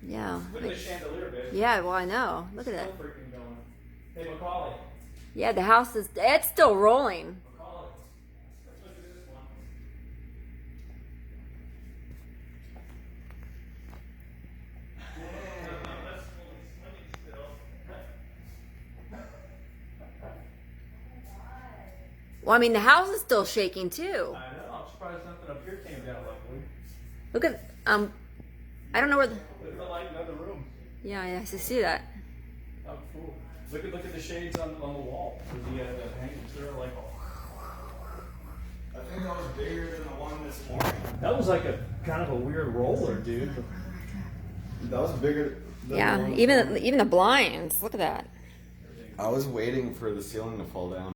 Yeah. Look at the chandelier, bitch. Yeah, well, I know. Look at Still that. freaking going. Hey, Macaulay. Yeah, the house is, it's still rolling. Macaulay. Let's look at this one. That's swinging still. Well, I mean, the house is still shaking too. I know. I'm surprised nothing up here came down, luckily. Look at, I don't know where the, Look at the light in the other room. yeah, I see that. How cool. Look at the shades on the wall. The hangings, they're like, I think that was bigger than the one this morning. that was like a kind of a weird roller, dude. That was bigger than Yeah, the one. even the blinds. Look at that. I was waiting for the ceiling to fall down.